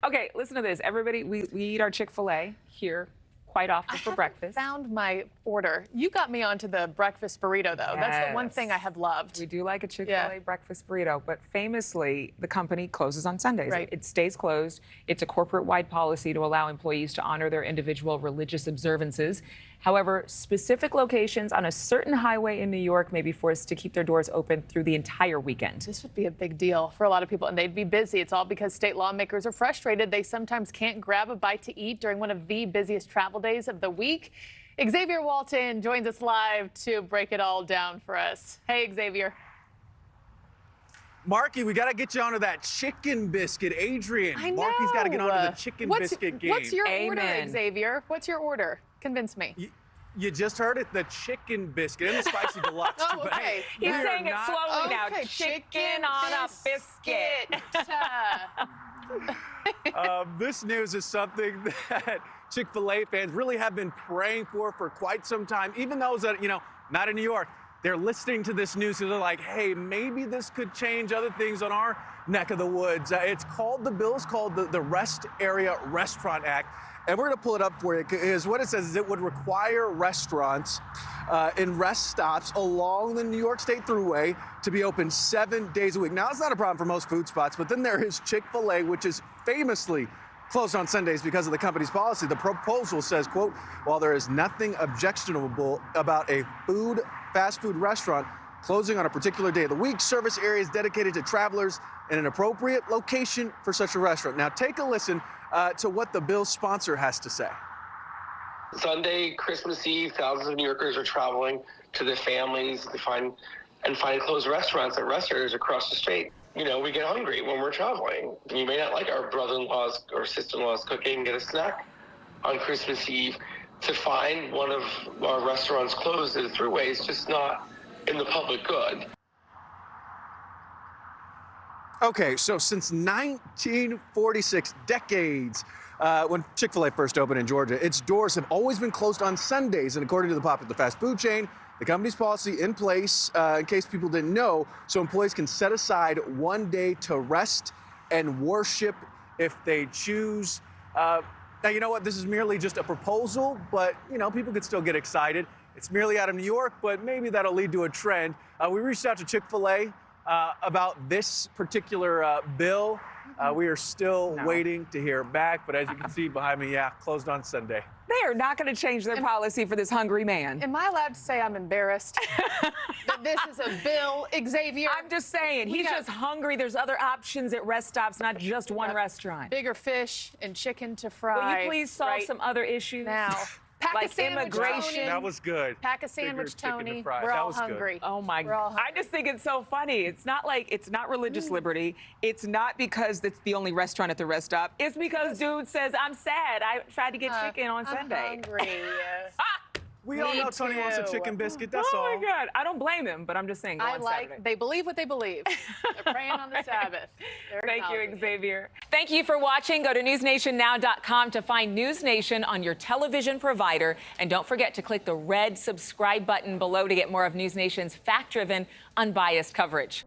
Okay, listen to this. Everybody, we eat our Chick-fil-A here quite often for breakfast. Found my order. You got me onto the breakfast burrito, though. Yes. That's the one thing I have loved. We do like a Chick-fil-A breakfast burrito, but famously, the company closes on Sundays. Right. It stays closed. It's a corporate-wide policy to allow employees to honor their individual religious observances. However, specific locations on a certain highway in New York may be forced to keep their doors open through the entire weekend. This would be a big deal for a lot of people, and they'd be busy. It's all because state lawmakers are frustrated. They sometimes can't grab a bite to eat during one of the busiest travel days of the week. Xavier Walton joins us live to break it all down for us. Hey, Xavier. Marky, we got to get you onto that chicken biscuit. Adrian, I know. Marky's got to get onto the chicken biscuit game. What's your order, Amen. Xavier? What's your order? Convince me. You just heard it, the chicken biscuit and the spicy deluxe. Oh, But okay. hey, He's we are saying it not- slowly now. Okay, Chicken on a biscuit. This news is something that Chick-fil-A fans really have been praying for quite some time. Even those that, not in New York, they're listening to this news and they're like, hey, maybe this could change other things on our neck of the woods. The bill is called the Rest Area Restaurant Act. And we're going to pull it up for you because what it says is it would require restaurants and rest stops along the New York State Thruway to be open 7 days a week. Now, it's not a problem for most food spots, but then there is Chick-fil-A, which is famously closed on Sundays because of the company's policy. The proposal says, quote, while there is nothing objectionable about a fast food restaurant closing on a particular day of the week, service areas dedicated to travelers in an appropriate location for such a restaurant. Now, take a listen to what the bill's sponsor has to say. Sunday, Christmas Eve, thousands of New Yorkers are traveling to their families to find closed restaurants at rest areas across the state. We get hungry when we're traveling. We may not like our brother-in-law's or sister-in-law's cooking, get a snack on Christmas Eve. To find one of our restaurants closed at the Thruway is just not in the public good. Okay, so since 1946, decades, when Chick-fil-A first opened in Georgia, its doors have always been closed on Sundays. And according to the popular fast food chain, the company's policy in place, in case people didn't know, so employees can set aside one day to rest and worship if they choose. Now, you know what? This is merely just a proposal, but, people could still get excited. It's merely out of New York, but maybe that'll lead to a trend. We reached out to Chick-fil-A about this particular bill. We are still waiting to hear back, but as you can see behind me, closed on Sunday. They are not going to change their policy for this hungry man. Am I allowed to say I'm embarrassed that this is a bill, Xavier? I'm just saying, he's just hungry. There's other options at rest stops, not just one restaurant. Bigger fish and chicken to fry. Will you please solve some other issues? Now. Pack like a sandwich, immigration. Tony. That was good. Pack a sandwich, Tony. We're that all was hungry. Good. Oh my God. I just think it's so funny. It's not religious liberty. It's not because it's the only restaurant at the rest stop. It's because dude says, I'm sad. I tried to get chicken on Sunday. Hungry. We all know Tony wants a chicken biscuit, that's all. Oh my God. I don't blame him, but I'm just saying go on Saturday. They believe what they believe. They're praying on the Sabbath. Thank you, Xavier. Thank you for watching. Go to newsnationnow.com to find News Nation on your television provider. And don't forget to click the red subscribe button below to get more of News Nation's fact-driven, unbiased coverage.